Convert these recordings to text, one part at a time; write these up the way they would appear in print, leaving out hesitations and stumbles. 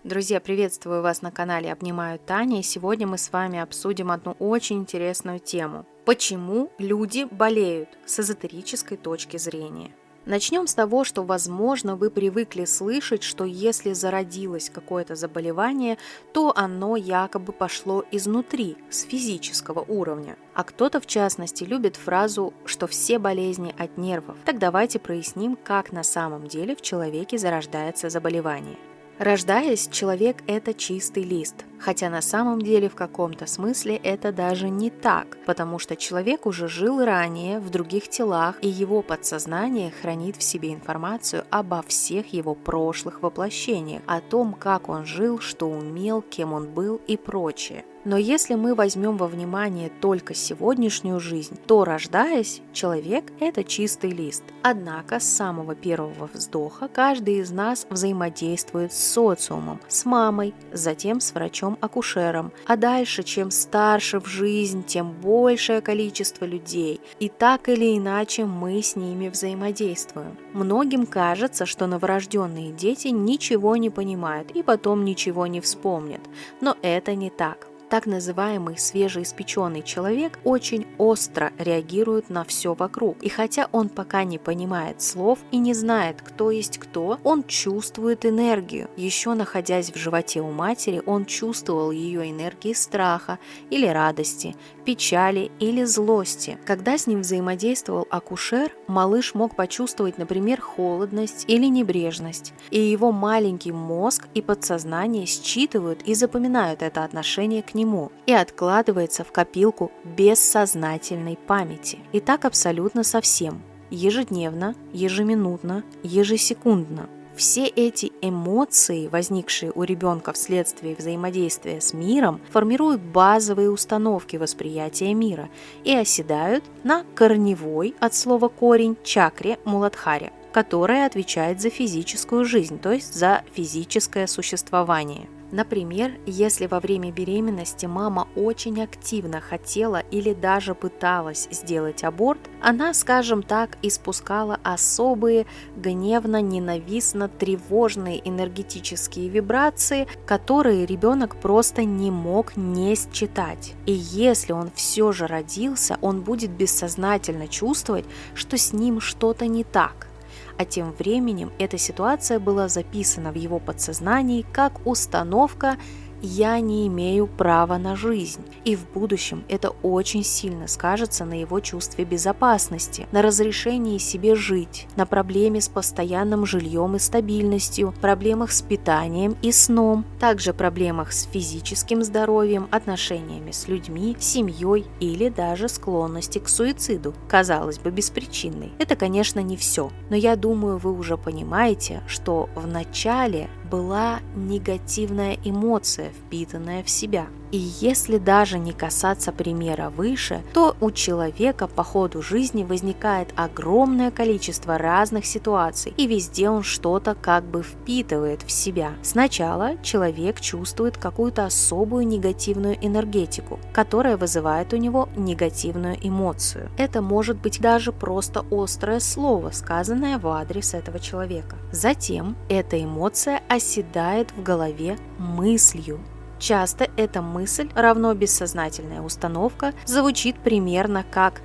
Друзья, приветствую вас на канале «Обнимаю Таня», и сегодня мы с вами обсудим одну очень интересную тему. Почему люди болеют с эзотерической точки зрения? Начнем с того, что, возможно, вы привыкли слышать, что если зародилось какое-то заболевание, то оно якобы пошло изнутри, с физического уровня. А кто-то, в частности, любит фразу, что все болезни от нервов. Так давайте проясним, как на самом деле в человеке зарождается заболевание. Рождаясь, человек – это чистый лист, хотя на самом деле в каком-то смысле это даже не так, потому что человек уже жил ранее в других телах, и его подсознание хранит в себе информацию обо всех его прошлых воплощениях, о том, как он жил, что умел, кем он был и прочее. Но если мы возьмем во внимание только сегодняшнюю жизнь, то, рождаясь, человек – это чистый лист. Однако с самого первого вздоха каждый из нас взаимодействует с социумом, с мамой, затем с врачом-акушером. А дальше, чем старше в жизнь, тем большее количество людей. И так или иначе мы с ними взаимодействуем. Многим кажется, что новорожденные дети ничего не понимают и потом ничего не вспомнят. Но это не так. Так называемый свежеиспеченный человек очень остро реагирует на все вокруг. И хотя он пока не понимает слов и не знает, кто есть кто, он чувствует энергию. Еще находясь в животе у матери, он чувствовал ее энергии страха или радости, печали или злости. Когда с ним взаимодействовал акушер, малыш мог почувствовать, например, холодность или небрежность. И его маленький мозг и подсознание считывают и запоминают это отношение к нему и откладывается в копилку бессознательной памяти. И так абсолютно со всем. Ежедневно, ежеминутно, ежесекундно. Все эти эмоции, возникшие у ребенка вследствие взаимодействия с миром, формируют базовые установки восприятия мира и оседают на корневой, от слова корень, чакре Муладхаре, которая отвечает за физическую жизнь, то есть за физическое существование. Например, если во время беременности мама очень активно хотела или даже пыталась сделать аборт, она, скажем так, испускала особые гневно-ненавистно-тревожные энергетические вибрации, которые ребенок просто не мог не считать. И если он все же родился, он будет бессознательно чувствовать, что с ним что-то не так. А тем временем эта ситуация была записана в его подсознании как установка «я не имею права на жизнь». И в будущем это очень сильно скажется на его чувстве безопасности, на разрешении себе жить, на проблеме с постоянным жильем и стабильностью, проблемах с питанием и сном, также проблемах с физическим здоровьем, отношениями с людьми, семьей или даже склонности к суициду, казалось бы, беспричинной. Это, конечно, не все, но я думаю, вы уже понимаете, что в начале была негативная эмоция, впитанная в себя. И если даже не касаться примера выше, то у человека по ходу жизни возникает огромное количество разных ситуаций, и везде он что-то как бы впитывает в себя. Сначала человек чувствует какую-то особую негативную энергетику, которая вызывает у него негативную эмоцию. Это может быть даже просто острое слово, сказанное в адрес этого человека. Затем эта эмоция оседает в голове мыслью. Часто эта мысль, равно бессознательная установка, звучит примерно как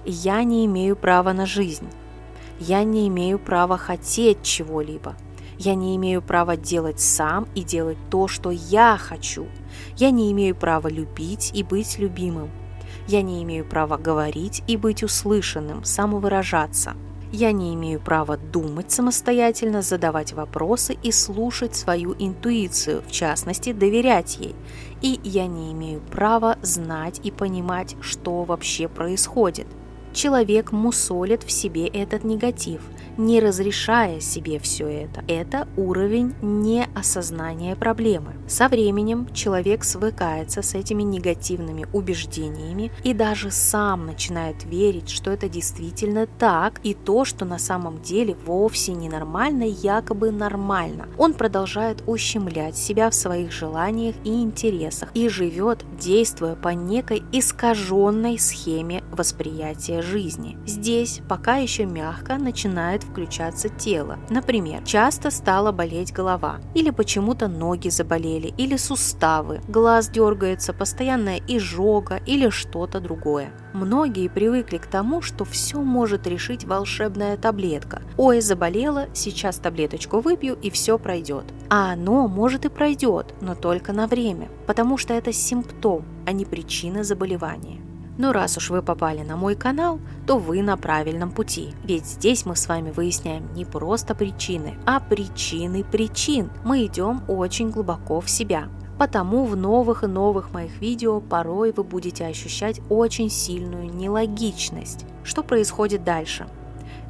«я не имею права на жизнь», «я не имею права хотеть чего-либо», «я не имею права делать сам и делать то, что я хочу», «я не имею права любить и быть любимым», «я не имею права говорить и быть услышанным, самовыражаться». Я не имею права думать самостоятельно, задавать вопросы и слушать свою интуицию, в частности, доверять ей. И я не имею права знать и понимать, что вообще происходит. Человек мусолит в себе этот негатив, не разрешая себе все это. Это уровень неосознания проблемы. Со временем человек свыкается с этими негативными убеждениями и даже сам начинает верить, что это действительно так, и то, что на самом деле вовсе не нормально, якобы нормально. Он продолжает ущемлять себя в своих желаниях и интересах и живет, действуя по некой искаженной схеме восприятия жизни. Здесь пока еще мягко начинает включаться тело. Например, часто стала болеть голова, или почему-то ноги заболели, или суставы, глаз дергается, постоянная изжога или что-то другое. Многие привыкли к тому, что все может решить волшебная таблетка. Ой, заболела, сейчас таблеточку выпью и все пройдет. А оно может и пройдет, но только на время, потому что это симптом, а не причина заболевания. Но раз уж вы попали на мой канал, то вы на правильном пути. Ведь здесь мы с вами выясняем не просто причины, а причины причин. Мы идем очень глубоко в себя. Потому в новых и новых моих видео порой вы будете ощущать очень сильную нелогичность. Что происходит дальше?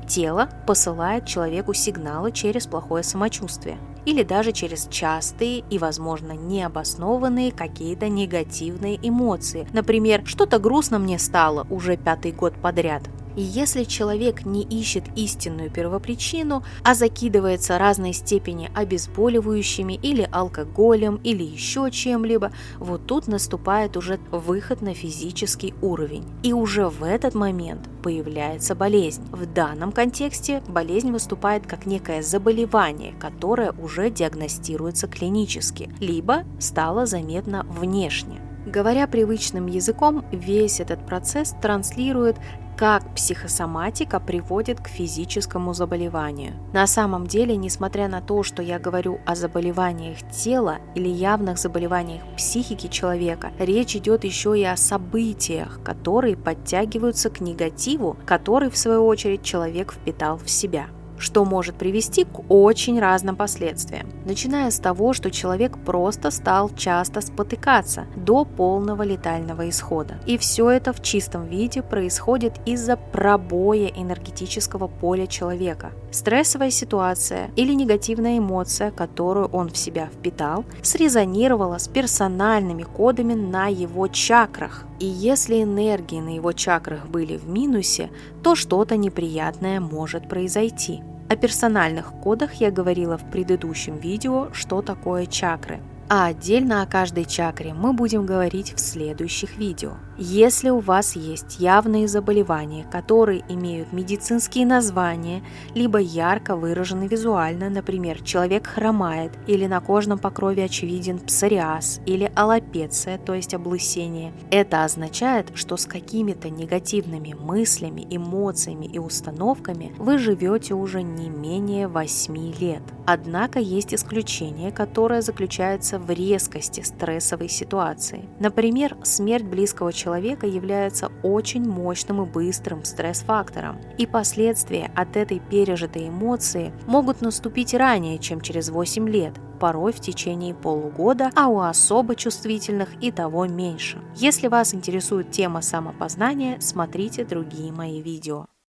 Тело посылает человеку сигналы через плохое самочувствие или даже через частые и, возможно, необоснованные какие-то негативные эмоции. Например, что-то грустно мне стало уже 5-й год подряд. И если человек не ищет истинную первопричину, а закидывается разной степени обезболивающими или алкоголем, или еще чем-либо, вот тут наступает уже выход на физический уровень. И уже в этот момент появляется болезнь. В данном контексте болезнь выступает как некое заболевание, которое уже диагностируется клинически, либо стало заметно внешне. Говоря привычным языком, весь этот процесс транслирует, как психосоматика приводит к физическому заболеванию. На самом деле, несмотря на то, что я говорю о заболеваниях тела или явных заболеваниях психики человека, речь идет еще и о событиях, которые подтягиваются к негативу, который, в свою очередь, человек впитал в себя, что может привести к очень разным последствиям, начиная с того, что человек просто стал часто спотыкаться до полного летального исхода. И все это в чистом виде происходит из-за пробоя энергетического поля человека. Стрессовая ситуация или негативная эмоция, которую он в себя впитал, срезонировала с персональными кодами на его чакрах. И если энергии на его чакрах были в минусе, то что-то неприятное может произойти. О персональных кодах я говорила в предыдущем видео, что такое чакры. А отдельно о каждой чакре мы будем говорить в следующих видео. Если у вас есть явные заболевания, которые имеют медицинские названия, либо ярко выражены визуально, например, человек хромает, или на кожном покрове очевиден псориаз или аллопеция, то есть облысение, это означает, что с какими-то негативными мыслями, эмоциями и установками вы живете уже не менее 8 лет. Однако есть исключение, которое заключается в резкости стрессовой ситуации. Например, смерть близкого человека является очень мощным и быстрым стресс-фактором, и последствия от этой пережитой эмоции могут наступить ранее, чем через 8 лет, порой в течение полугода, а у особо чувствительных и того меньше. Если вас интересует тема самопознания, смотрите другие мои видео.